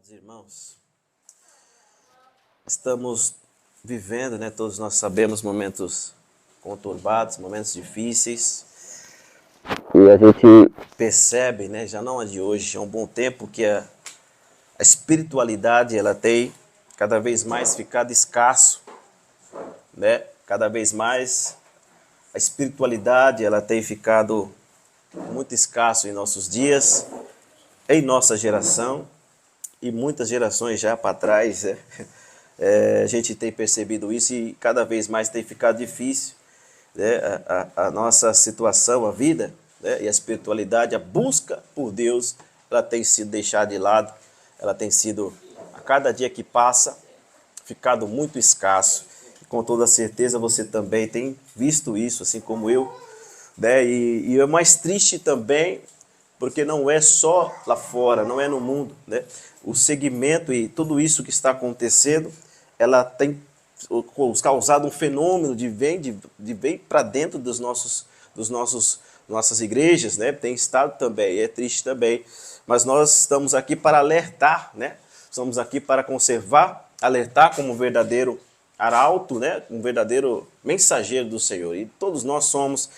Amados irmãos, estamos vivendo, todos nós sabemos, momentos conturbados, momentos difíceis. E a gente percebe, já não é de hoje, é um bom tempo que a espiritualidade ela tem cada vez mais ficado escasso, Cada vez mais a espiritualidade ela tem ficado muito escasso em nossos dias, em nossa geração. E muitas gerações já para trás, a gente tem percebido isso e cada vez mais tem ficado difícil, a nossa situação, a vida, e a espiritualidade, a busca por Deus, ela tem sido deixada de lado, ela tem sido, a cada dia que passa, ficado muito escasso. E com toda certeza você também tem visto isso, assim como eu, e é mais triste também, porque não é só lá fora, não é no mundo, O segmento e tudo isso que está acontecendo, ela tem causado um fenômeno de vem para dentro nossas igrejas, Tem estado também, é triste também. Mas nós estamos aqui para alertar, Estamos aqui para conservar, alertar como um verdadeiro arauto, Um verdadeiro mensageiro do Senhor. E todos nós somos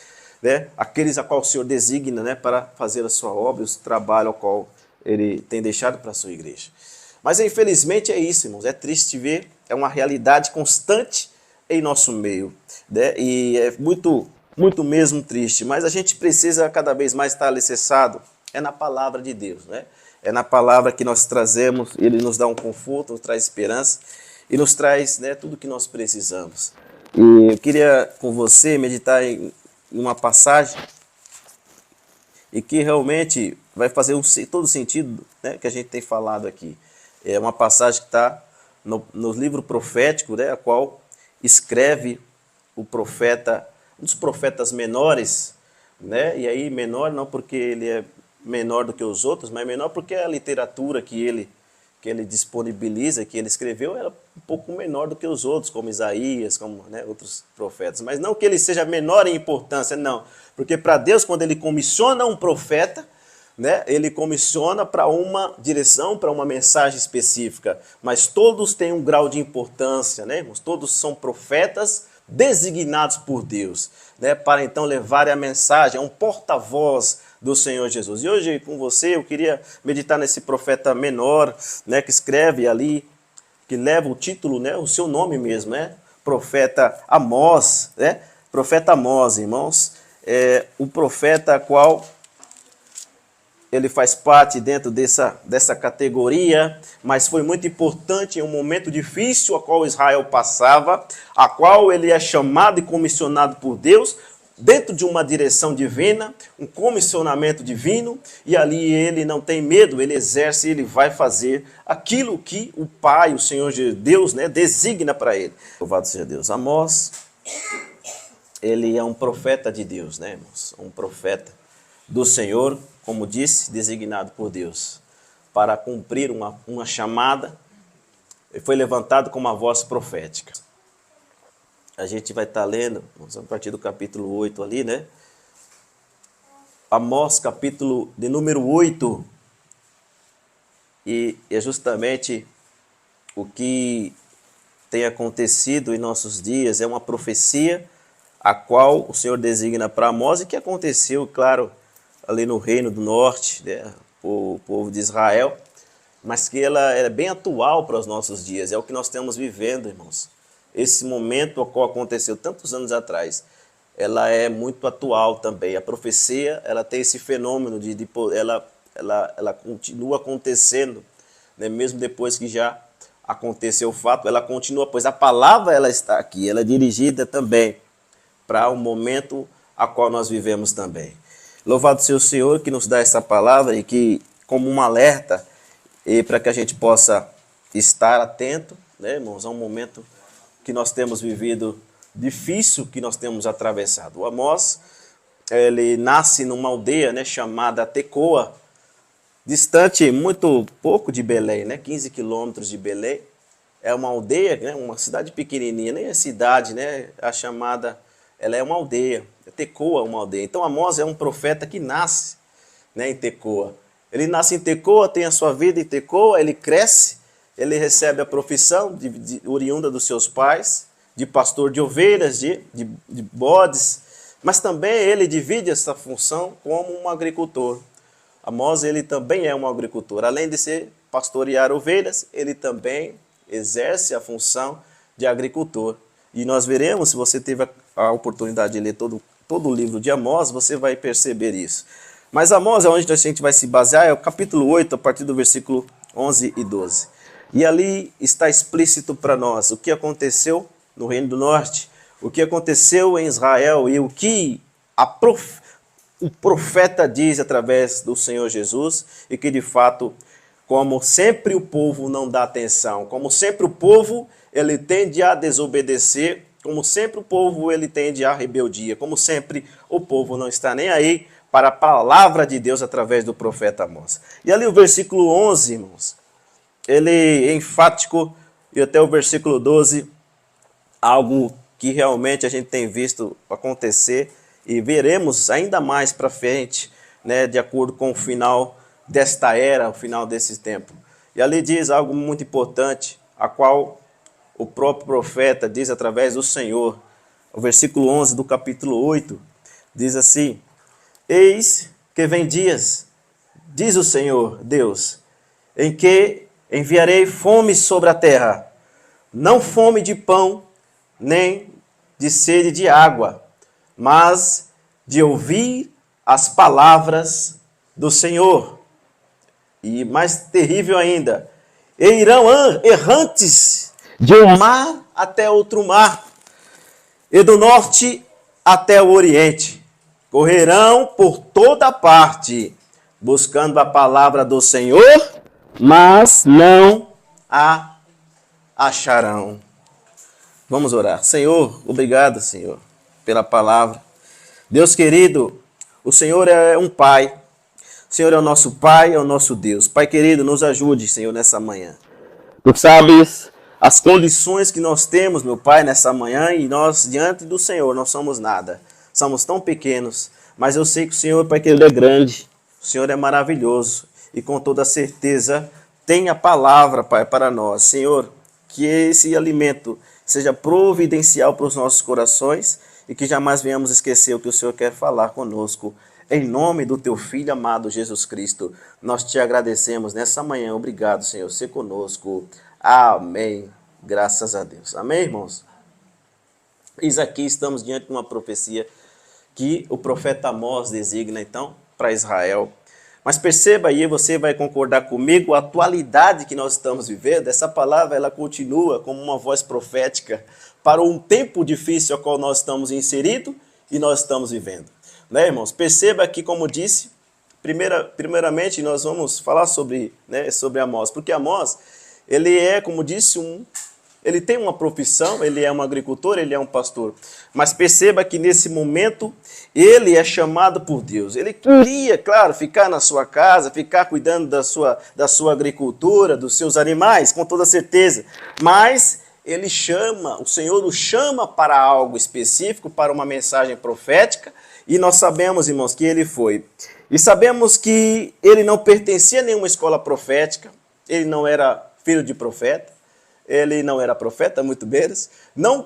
aqueles a qual o Senhor designa, para fazer a sua obra, o trabalho ao qual Ele tem deixado para a sua igreja. Mas infelizmente é isso, irmãos, é triste ver, é uma realidade constante em nosso meio, E é muito, muito mesmo triste, mas a gente precisa cada vez mais estar alicerçado, na palavra de Deus, É na palavra que nós trazemos, Ele nos dá um conforto, nos traz esperança e nos traz, tudo o que nós precisamos. E eu queria com você meditar em uma passagem e que realmente vai fazer todo sentido, que a gente tem falado aqui. É uma passagem que está no livro profético, a qual escreve o profeta, um dos profetas menores, E aí menor não porque ele é menor do que os outros, mas menor porque a literatura que ele disponibiliza, que ele escreveu, era um pouco menor do que os outros, como Isaías, como outros profetas. Mas não que ele seja menor em importância, não. Porque para Deus, quando Ele comissiona um profeta, Ele comissiona para uma direção, para uma mensagem específica. Mas todos têm um grau de importância, irmãos? Todos são profetas designados por Deus, para então levarem a mensagem, é um porta-voz do Senhor Jesus. E hoje com você eu queria meditar nesse profeta menor, que escreve ali, que leva o título, o seu nome mesmo, Profeta Amós, Profeta Amós, irmãos, o profeta qual ele faz parte dentro dessa categoria, mas foi muito importante em um momento difícil a qual Israel passava, a qual ele é chamado e comissionado por Deus, dentro de uma direção divina, um comissionamento divino, e ali ele não tem medo, ele exerce, ele vai fazer aquilo que o Pai, o Senhor Deus, designa para ele. Louvado seja Deus. Amós, ele é um profeta de Deus, irmãos? Um profeta do Senhor, como disse, designado por Deus, para cumprir uma chamada. Ele foi levantado com uma voz profética. A gente vai estar lendo, a partir do capítulo 8 ali, Amós, capítulo de número 8. E é justamente o que tem acontecido em nossos dias, é uma profecia a qual o Senhor designa para Amós e que aconteceu, claro, ali no Reino do Norte, o povo de Israel, mas que ela é bem atual para os nossos dias, é o que nós estamos vivendo, irmãos. Esse momento o qual aconteceu tantos anos atrás, ela é muito atual também. A profecia, ela tem esse fenômeno ela continua acontecendo, mesmo depois que já aconteceu o fato, ela continua, pois a palavra ela está aqui, ela é dirigida também para o momento a qual nós vivemos também. Louvado seja o Senhor que nos dá essa palavra e que, como um alerta, e para que a gente possa estar atento, irmãos, a um momento que nós temos vivido difícil, que nós temos atravessado. O Amós, ele nasce numa aldeia, chamada Tecoa, distante muito pouco de Belém, 15 quilômetros de Belém. É uma aldeia, uma cidade pequenininha, nem é cidade, a chamada, ela é uma aldeia. Tecoa é uma aldeia. Então Amós é um profeta que nasce, em Tecoa. Ele nasce em Tecoa, tem a sua vida em Tecoa, ele cresce, ele recebe a profissão oriunda dos seus pais, de pastor de ovelhas, de bodes, mas também ele divide essa função como um agricultor. Amós, ele também é um agricultor. Além de ser pastorear ovelhas, ele também exerce a função de agricultor. E nós veremos, se você teve a oportunidade de ler todo o livro de Amós, você vai perceber isso. Mas Amós é onde a gente vai se basear, é o capítulo 8, a partir do versículo 11 e 12. E ali está explícito para nós o que aconteceu no Reino do Norte, o que aconteceu em Israel e o que o profeta diz através do Senhor Jesus, e que de fato, como sempre o povo não dá atenção, como sempre o povo ele tende a desobedecer, como sempre o povo ele tende a rebeldia, como sempre o povo não está nem aí para a palavra de Deus através do profeta Amós. E ali o versículo 11, irmãos, ele é enfático, e até o versículo 12, algo que realmente a gente tem visto acontecer e veremos ainda mais para frente, né, de acordo com o final desta era, o final desse tempo. E ali diz algo muito importante, a qual o próprio profeta diz através do Senhor. O versículo 11 do capítulo 8 diz assim: eis que vem dias, diz o Senhor Deus, em que enviarei fome sobre a terra, não fome de pão, nem de sede de água, mas de ouvir as palavras do Senhor. E mais terrível ainda, e irão errantes de um mar até outro mar, e do norte até o oriente. Correrão por toda parte, buscando a palavra do Senhor, mas não a acharão. Vamos orar. Senhor, obrigado, Senhor, pela palavra. Deus querido, o Senhor é um Pai. O Senhor é o nosso Pai, é o nosso Deus. Pai querido, nos ajude, Senhor, nessa manhã. Tu sabes as condições que nós temos, meu Pai, nessa manhã, e nós, diante do Senhor, não somos nada. Somos tão pequenos, mas eu sei que o Senhor, Pai querido, é grande. O Senhor é maravilhoso e com toda certeza tem a palavra, Pai, para nós. Senhor, que esse alimento seja providencial para os nossos corações e que jamais venhamos esquecer o que o Senhor quer falar conosco. Em nome do Teu Filho amado Jesus Cristo, nós te agradecemos nessa manhã. Obrigado, Senhor, ser conosco. Amém. Graças a Deus. Amém, irmãos? Eis aqui estamos diante de uma profecia que o profeta Amós designa, então, para Israel. Mas perceba aí, você vai concordar comigo, a atualidade que nós estamos vivendo, essa palavra ela continua como uma voz profética para um tempo difícil ao qual nós estamos inseridos e nós estamos vivendo. Né, irmãos? Perceba que, como disse, primeiramente nós vamos falar sobre Amós, porque Amós, ele é, como disse, ele tem uma profissão, ele é um agricultor, ele é um pastor. Mas perceba que nesse momento ele é chamado por Deus. Ele queria, claro, ficar na sua casa, ficar cuidando da sua agricultura, dos seus animais, com toda certeza. Mas ele chama, o Senhor o chama para algo específico, para uma mensagem profética. E nós sabemos, irmãos, que ele foi. E sabemos que ele não pertencia a nenhuma escola profética, ele não era filho de profeta. Ele não era profeta, muito menos,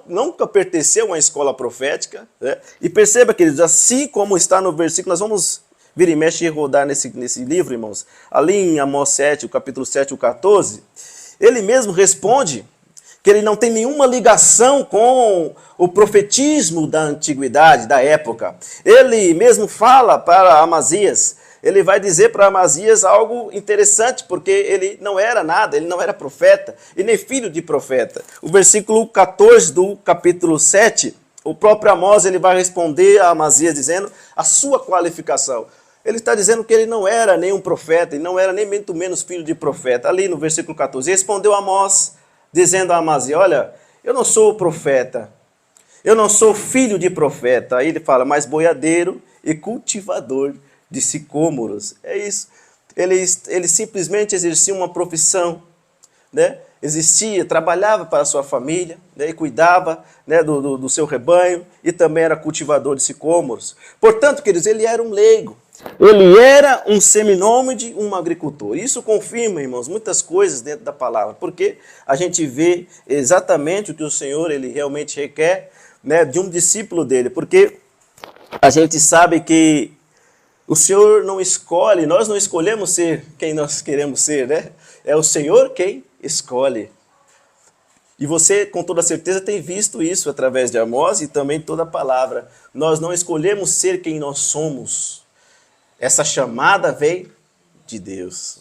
nunca pertenceu a uma escola profética. Né? E perceba, queridos, assim como está no versículo, nós vamos vir e mexe e rodar nesse livro, irmãos. Ali em Amós 7, o capítulo 7, o 14, ele mesmo responde que ele não tem nenhuma ligação com o profetismo da antiguidade, da época. Ele mesmo fala para Amazias, ele vai dizer para Amazias algo interessante, porque ele não era nada, ele não era profeta, e nem filho de profeta. O versículo 14 do capítulo 7, o próprio Amós ele vai responder a Amazias dizendo a sua qualificação. Ele está dizendo que ele não era nem um profeta, e não era nem muito menos filho de profeta. Ali no versículo 14, respondeu Amós, dizendo a Amazias, olha, eu não sou profeta, eu não sou filho de profeta. Aí ele fala, mas boiadeiro e cultivador de sicômoros. É isso. Ele simplesmente exercia uma profissão, né? Existia, trabalhava para a sua família, né? E cuidava, né, do seu rebanho, e também era cultivador de sicômoros. Portanto, queridos, ele era um leigo. Ele era um seminômade, um agricultor. Isso confirma, irmãos, muitas coisas dentro da palavra, porque a gente vê exatamente o que o Senhor ele realmente requer, né, de um discípulo dele, porque a gente sabe que o Senhor não escolhe, nós não escolhemos ser quem nós queremos ser, né? É o Senhor quem escolhe. E você, com toda certeza, tem visto isso através de Amós e também toda a palavra. Nós não escolhemos ser quem nós somos. Essa chamada vem de Deus.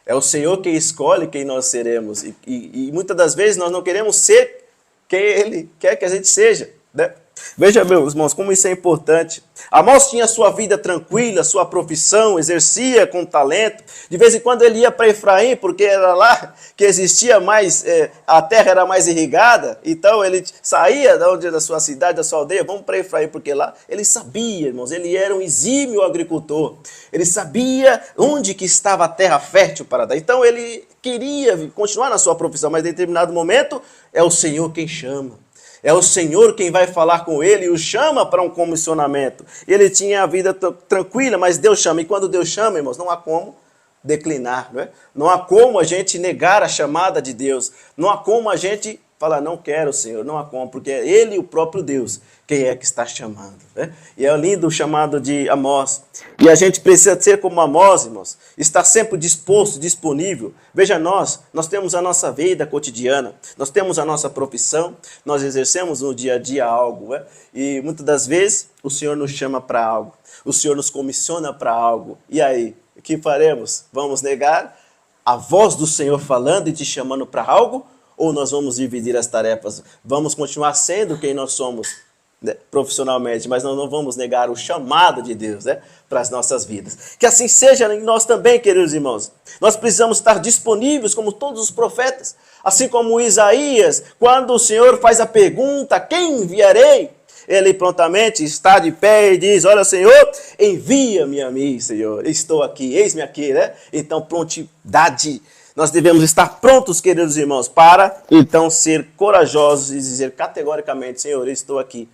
É o Senhor quem escolhe quem nós seremos. E muitas das vezes nós não queremos ser quem Ele quer que a gente seja, né? Veja, meus irmãos, como isso é importante. Amós tinha sua vida tranquila, sua profissão, exercia com talento. De vez em quando ele ia para Efraim, porque era lá que existia mais, a terra era mais irrigada. Então ele saía da sua cidade, da sua aldeia, vamos para Efraim, porque lá ele sabia, irmãos, ele era um exímio agricultor. Ele sabia onde que estava a terra fértil para dar. Então ele queria continuar na sua profissão, mas em determinado momento é o Senhor quem chama. É o Senhor quem vai falar com ele e o chama para um comissionamento. Ele tinha a vida tranquila, mas Deus chama. E quando Deus chama, irmãos, não há como declinar. Não é? Não há como a gente negar a chamada de Deus. Não há como a gente falar, não quero, Senhor. Não há como, porque é Ele, o próprio Deus, quem é que está chamando. Né? E é lindo o chamado de Amós. E a gente precisa ser como Amós, irmãos. Estar sempre disposto, disponível. Veja, nós temos a nossa vida cotidiana. Nós temos a nossa profissão. Nós exercemos no dia a dia algo. Né? E muitas das vezes o Senhor nos chama para algo. O Senhor nos comissiona para algo. E aí, o que faremos? Vamos negar a voz do Senhor falando e te chamando para algo? Ou nós vamos dividir as tarefas? Vamos continuar sendo quem nós somos, né, profissionalmente, mas nós não vamos negar o chamado de Deus, né, para as nossas vidas. Que assim seja em nós também, queridos irmãos. Nós precisamos estar disponíveis como todos os profetas. Assim como Isaías, quando o Senhor faz a pergunta, quem enviarei? Ele prontamente está de pé e diz, olha, Senhor, envia-me a mim, Senhor. Estou aqui, eis-me aqui, né? Então, prontidade. Nós devemos estar prontos, queridos irmãos, para então ser corajosos e dizer categoricamente, Senhor, eu estou aqui.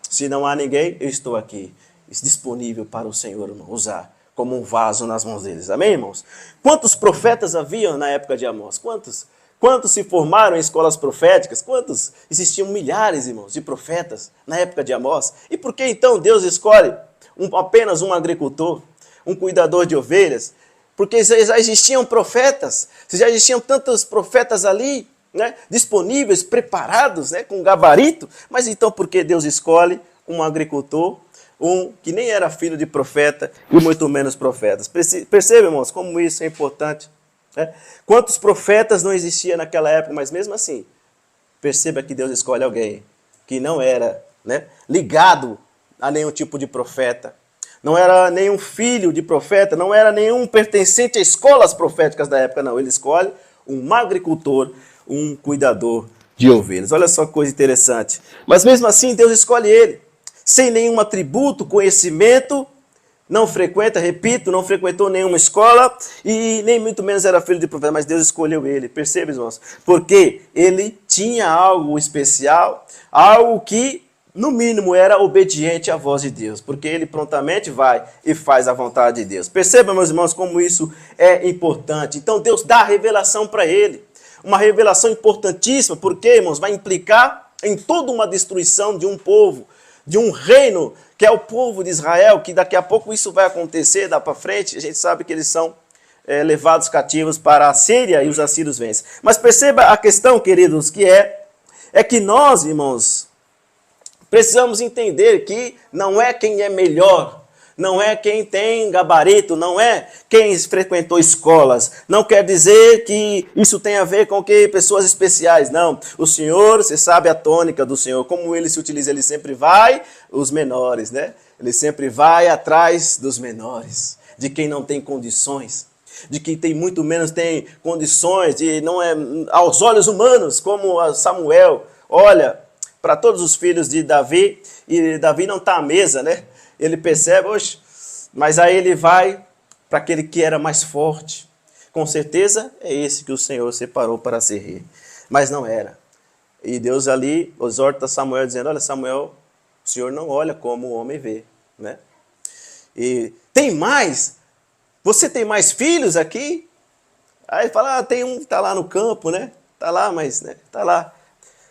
Se não há ninguém, eu estou aqui, disponível para o Senhor, irmão, usar como um vaso nas mãos deles. Amém, irmãos? Quantos profetas haviam na época de Amós? Quantos? Quantos se formaram em escolas proféticas? Quantos? Existiam milhares, irmãos, de profetas na época de Amós. E por que então Deus escolhe apenas um agricultor, um cuidador de ovelhas? Porque já existiam profetas, já existiam tantos profetas ali, né, disponíveis, preparados, né, com gabarito. Mas então por que Deus escolhe um agricultor, um que nem era filho de profeta e muito menos profetas? Percebe, irmãos, como isso é importante? Né? Quantos profetas não existiam naquela época, mas mesmo assim, perceba que Deus escolhe alguém que não era, né, ligado a nenhum tipo de profeta. Não era nenhum filho de profeta, não era nenhum pertencente a escolas proféticas da época, não. Ele escolhe um agricultor, um cuidador de ovelhas. Olha só que coisa interessante. Mas mesmo assim, Deus escolhe ele. Sem nenhum atributo, conhecimento, não frequenta, repito, não frequentou nenhuma escola e nem muito menos era filho de profeta, mas Deus escolheu ele. Percebe, irmãos? Porque ele tinha algo especial, algo que no mínimo era obediente à voz de Deus, porque ele prontamente vai e faz a vontade de Deus. Perceba, meus irmãos, como isso é importante. Então Deus dá a revelação para ele, uma revelação importantíssima, porque, irmãos, vai implicar em toda uma destruição de um povo, de um reino, que é o povo de Israel, que daqui a pouco isso vai acontecer, dá para frente, a gente sabe que eles são levados cativos para a Síria e os assírios vencem. Mas perceba a questão, queridos, que é que nós, irmãos, precisamos entender que não é quem é melhor, não é quem tem gabarito, não é quem frequentou escolas. Não quer dizer que isso tem a ver com que pessoas especiais, não. O Senhor, você sabe a tônica do Senhor, como ele se utiliza, ele sempre vai os menores, né? Ele sempre vai atrás dos menores, de quem não tem condições, de quem tem muito menos tem condições, de não é aos olhos humanos, como Samuel, olha para todos os filhos de Davi, e Davi não está à mesa, né? Ele percebe, oxe, mas aí ele vai para aquele que era mais forte. Com certeza é esse que o Senhor separou para ser rei. Mas não era. E Deus ali exorta Samuel dizendo, olha Samuel, o Senhor não olha como o homem vê, né? E Tem mais? Você tem mais filhos aqui? Aí fala, tem um que está lá no campo, né? Está lá, mas está lá.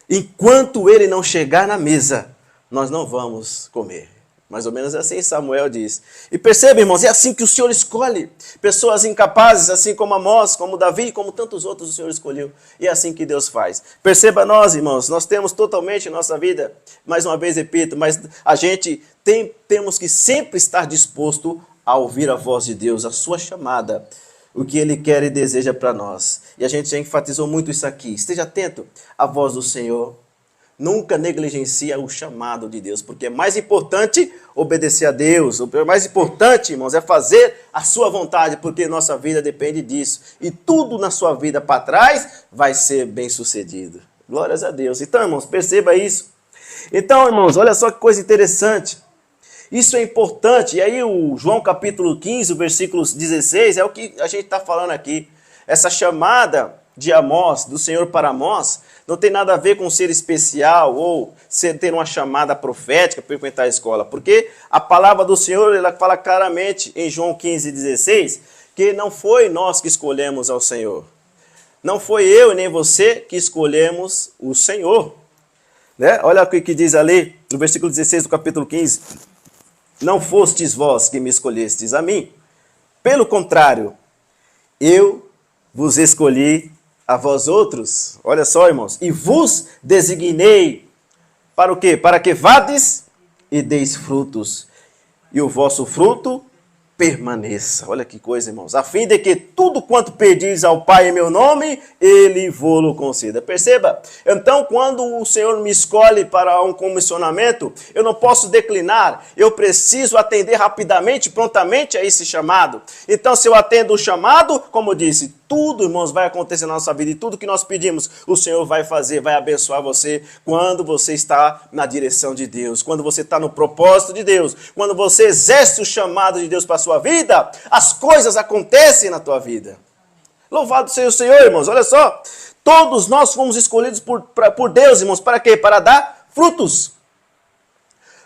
Enquanto ele não chegar na mesa, nós não vamos comer. Mais ou menos assim Samuel diz. E perceba, irmãos, é assim que o Senhor escolhe. Pessoas incapazes, assim como Amós, como Davi, como tantos outros o Senhor escolheu. E é assim que Deus faz. Perceba nós, irmãos, nós temos totalmente nossa vida, mais uma vez repito, mas a gente temos que sempre estar disposto a ouvir a voz de Deus, a sua chamada, o que Ele quer e deseja para nós. E a gente já enfatizou muito isso aqui. Esteja atento à voz do Senhor. Nunca negligencia o chamado de Deus, porque é mais importante obedecer a Deus. O mais importante, irmãos, é fazer a sua vontade, porque nossa vida depende disso. E tudo na sua vida para trás vai ser bem sucedido. Glórias a Deus. Então, irmãos, perceba isso. Então, irmãos, olha só que coisa interessante. Isso é importante. E aí o João capítulo 15, versículos 16, é o que a gente está falando aqui. Essa chamada de Amós, do Senhor para Amós, não tem nada a ver com ser especial ou ter uma chamada profética, frequentar a escola. Porque a palavra do Senhor, ela fala claramente em João 15, 16, que não foi nós que escolhemos ao Senhor. Não foi eu e nem você que escolhemos o Senhor. Né? Olha o que diz ali no versículo 16 do capítulo 15. Não fostes vós que me escolhestes a mim. Pelo contrário, eu vos escolhi a vós outros, olha só, irmãos, e vos designei para o quê? Para que vades e deis frutos, e o vosso fruto permaneça. Olha que coisa, irmãos. A fim de que tudo quanto pedis ao Pai em meu nome, Ele vos conceda. Perceba? Então, quando o Senhor me escolhe para um comissionamento, eu não posso declinar. Eu preciso atender rapidamente, prontamente a esse chamado. Então, se eu atendo o chamado, como eu disse, tudo, irmãos, vai acontecer na nossa vida. E tudo que nós pedimos, o Senhor vai fazer, vai abençoar você quando você está na direção de Deus. Quando você está no propósito de Deus. Quando você exerce o chamado de Deus para a sua vida, as coisas acontecem na tua vida. Louvado seja o Senhor, irmãos. Olha só. Todos nós fomos escolhidos por Deus, irmãos. Para quê? Para dar frutos.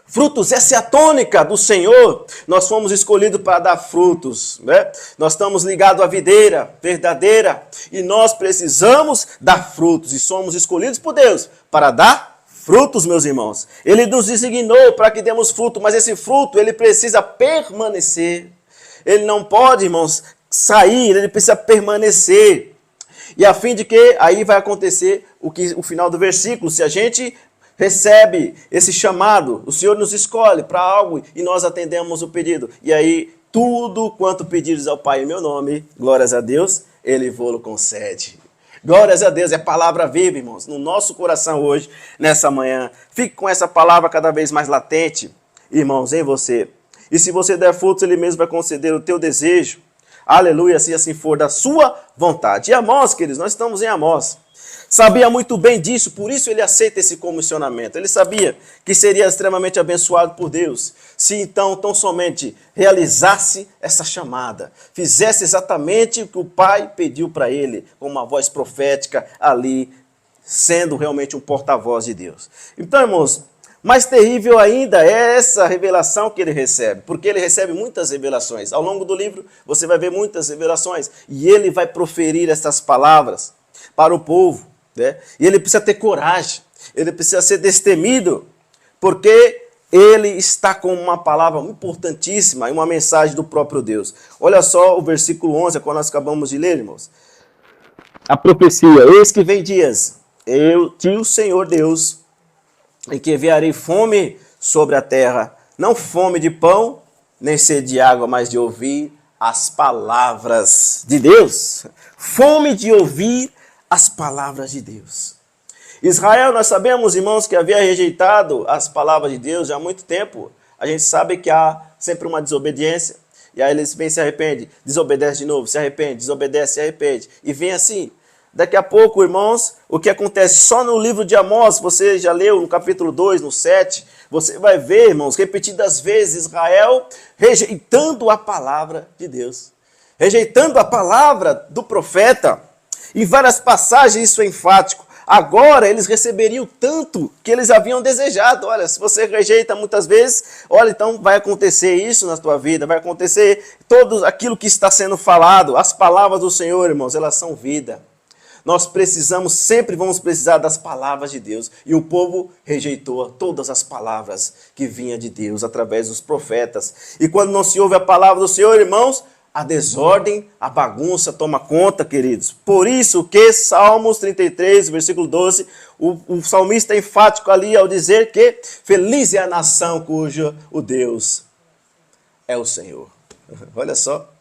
Frutos, essa é a tônica do Senhor. Nós fomos escolhidos para dar frutos, né? Nós estamos ligados à videira verdadeira e nós precisamos dar frutos e somos escolhidos por Deus para dar frutos, meus irmãos. Ele nos designou para que demos fruto, mas esse fruto, ele precisa permanecer. Ele não pode, irmãos, sair, ele precisa permanecer. E a fim de que aí vai acontecer o final do versículo, se a gente recebe esse chamado, o Senhor nos escolhe para algo e nós atendemos o pedido. E aí, tudo quanto pedires ao Pai em meu nome, glórias a Deus, Ele vos concede. Glórias a Deus, é palavra viva, irmãos, no nosso coração hoje, nessa manhã. Fique com essa palavra cada vez mais latente, irmãos, em você. E se você der frutos, Ele mesmo vai conceder o teu desejo. Aleluia, se assim for da sua vontade. E Amós, queridos, nós estamos em Amós. Sabia muito bem disso, por isso ele aceita esse comissionamento. Ele sabia que seria extremamente abençoado por Deus, se então tão somente realizasse essa chamada, fizesse exatamente o que o Pai pediu para ele, com uma voz profética ali, sendo realmente um porta-voz de Deus. Então, irmãos, mais terrível ainda é essa revelação que ele recebe, porque ele recebe muitas revelações. Ao longo do livro, você vai ver muitas revelações, e ele vai proferir essas palavras para o povo. Né? E ele precisa ter coragem, ele precisa ser destemido, porque ele está com uma palavra importantíssima e uma mensagem do próprio Deus. Olha só o versículo 11, quando nós acabamos de ler, irmãos. A profecia: eis que vem dias, eu, o Senhor Deus, em que enviarei fome sobre a terra, não fome de pão, nem sede de água, mas de ouvir as palavras de Deus. Fome de ouvir as palavras de Deus. Israel, nós sabemos, irmãos, que havia rejeitado as palavras de Deus já há muito tempo. A gente sabe que há sempre uma desobediência. E aí eles vêm e se arrependem, desobedece de novo, se arrepende, desobedece, se arrepende. E vem assim. Daqui a pouco, irmãos, o que acontece só no livro de Amós, você já leu no capítulo 2, no 7, você vai ver, irmãos, repetidas vezes Israel rejeitando a palavra de Deus. Rejeitando a palavra do profeta. Em várias passagens isso é enfático. agora eles receberiam tanto que eles haviam desejado. Olha, se você rejeita muitas vezes, olha, então vai acontecer isso na tua vida, vai acontecer tudo aquilo que está sendo falado. As palavras do Senhor, irmãos, elas são vida. Nós precisamos, sempre vamos precisar das palavras de Deus. E o povo rejeitou todas as palavras que vinham de Deus através dos profetas. E quando não se ouve a palavra do Senhor, irmãos, a desordem, a bagunça toma conta, queridos. Por isso que Salmos 33, versículo 12, o salmista é enfático ali ao dizer que feliz é a nação cujo o Deus é o Senhor. Olha só.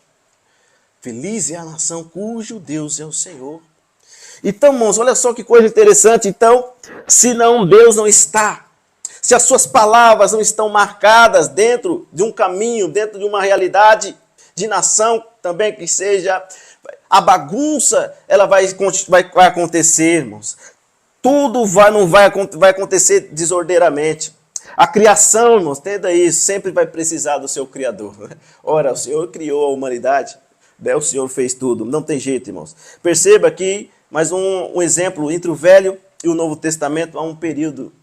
Feliz é a nação cujo Deus é o Senhor. Então, irmãos, olha só que coisa interessante. Então, se não, Deus não está. Se as suas palavras não estão marcadas dentro de um caminho, dentro de uma realidade de nação também que seja, a bagunça, ela vai acontecer, irmãos. Tudo vai acontecer desordeiramente. A criação, irmãos, entenda isso, sempre vai precisar do seu Criador. Ora, o Senhor criou a humanidade, né? O Senhor fez tudo, não tem jeito, irmãos. Perceba que, mais um exemplo, entre o Velho e o Novo Testamento há um período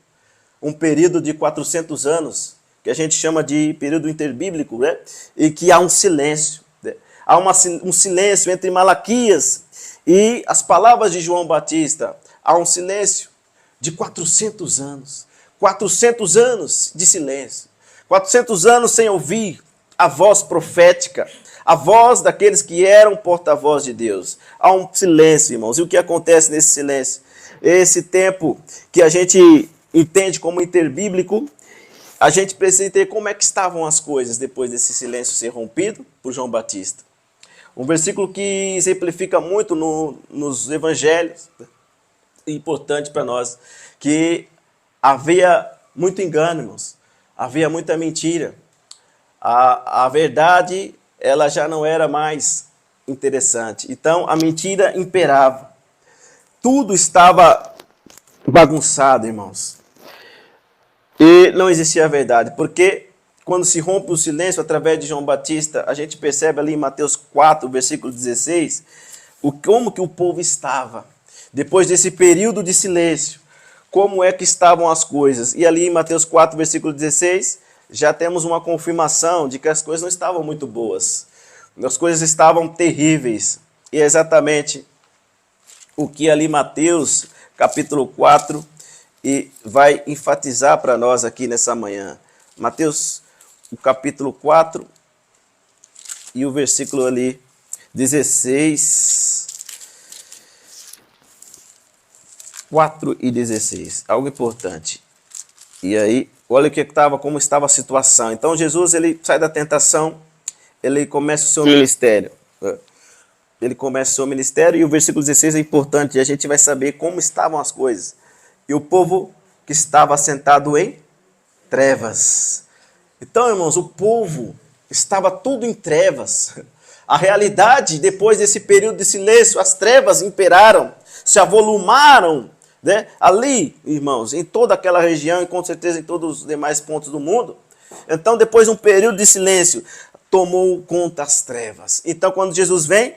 de 400 anos, que a gente chama de período interbíblico, né? E que há um silêncio. Né? Há um silêncio entre Malaquias e as palavras de João Batista. Há um silêncio de 400 anos. 400 anos de silêncio. 400 anos sem ouvir a voz profética, a voz daqueles que eram porta-voz de Deus. Há um silêncio, irmãos. E o que acontece nesse silêncio? Esse tempo que a gente entende como interbíblico, a gente precisa entender como é que estavam as coisas depois desse silêncio ser rompido por João Batista. Um versículo que exemplifica muito nos evangelhos, importante para nós, que havia muito engano, irmãos. Havia muita mentira. A verdade, ela já não era mais interessante. Então, a mentira imperava. Tudo estava bagunçado, irmãos. E não existia a verdade, porque quando se rompe o silêncio através de João Batista, a gente percebe ali em Mateus 4, versículo 16, como que o povo estava. Depois desse período de silêncio, como é que estavam as coisas. E ali em Mateus 4, versículo 16, já temos uma confirmação de que as coisas não estavam muito boas. As coisas estavam terríveis. E é exatamente o que ali Mateus, capítulo 4, e vai enfatizar para nós aqui nessa manhã. Mateus, o capítulo 4 e o versículo ali 16. 4 e 16. Algo importante. E aí, olha como estava a situação. Então Jesus, ele sai da tentação, ele começa o seu ministério. Ele começa o seu ministério e o versículo 16 é importante. E a gente vai saber como estavam as coisas. E o povo que estava sentado em trevas. Então, irmãos, o povo estava tudo em trevas. A realidade, depois desse período de silêncio, as trevas imperaram, se avolumaram, né? Ali, irmãos, em toda aquela região e com certeza em todos os demais pontos do mundo. Então, depois de um período de silêncio, tomou conta as trevas. Então, quando Jesus vem,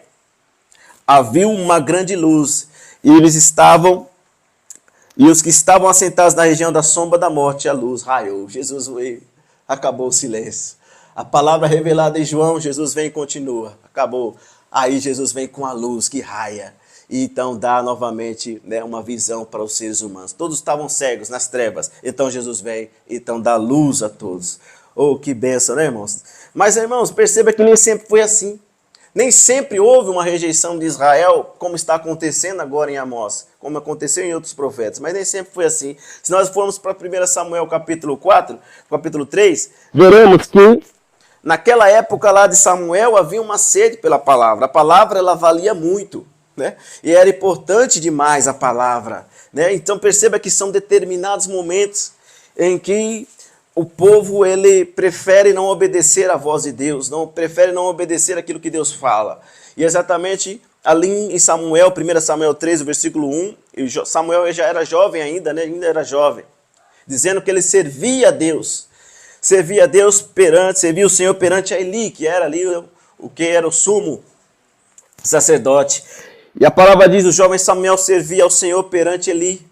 havia uma grande luz e os que estavam assentados na região da sombra da morte, a luz raiou. Jesus veio, acabou o silêncio. A palavra revelada em João, Jesus vem e continua. Acabou. Aí Jesus vem com a luz que raia. E então dá novamente, né, uma visão para os seres humanos. Todos estavam cegos nas trevas. Então Jesus vem, então dá luz a todos. Oh, que bênção, né, irmãos? Mas, irmãos, perceba que nem sempre foi assim. Nem sempre houve uma rejeição de Israel, como está acontecendo agora em Amós, como aconteceu em outros profetas, mas nem sempre foi assim. Se nós formos para 1 Samuel capítulo 4, capítulo 3, veremos que naquela época lá de Samuel havia uma sede pela palavra. A palavra, ela valia muito, né? E era importante demais a palavra, né? Então perceba que são determinados momentos em que o povo, ele prefere não obedecer à voz de Deus, prefere não obedecer aquilo que Deus fala. E exatamente ali em Samuel, 1 Samuel 3, versículo 1, Samuel já era jovem ainda, né? Ainda era jovem, dizendo que ele servia a Deus. Servia o Senhor perante a Eli, que era ali o que era o sumo sacerdote. E a palavra diz, o jovem Samuel servia ao Senhor perante Eli.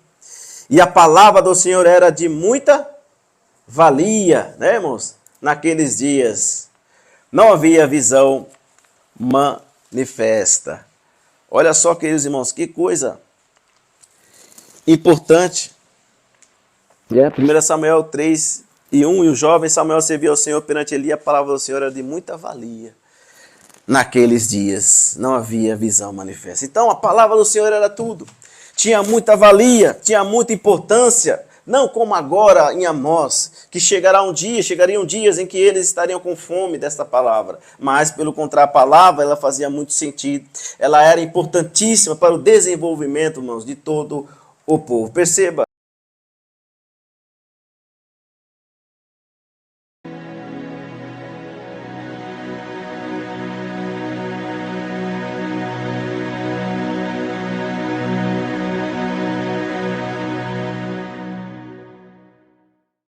E a palavra do Senhor era de muita valia, né, irmãos? Naqueles dias não havia visão manifesta. Olha só, queridos irmãos, que coisa importante. 1 Samuel 3:1, e o jovem Samuel servia ao Senhor perante Eli, a palavra do Senhor era de muita valia. Naqueles dias não havia visão manifesta. Então a palavra do Senhor era tudo. Tinha muita valia, tinha muita importância. Não como agora em Amós, que chegariam dias em que eles estariam com fome desta palavra. Mas, pelo contrário, a palavra ela fazia muito sentido. Ela era importantíssima para o desenvolvimento, irmãos, de todo o povo. Perceba.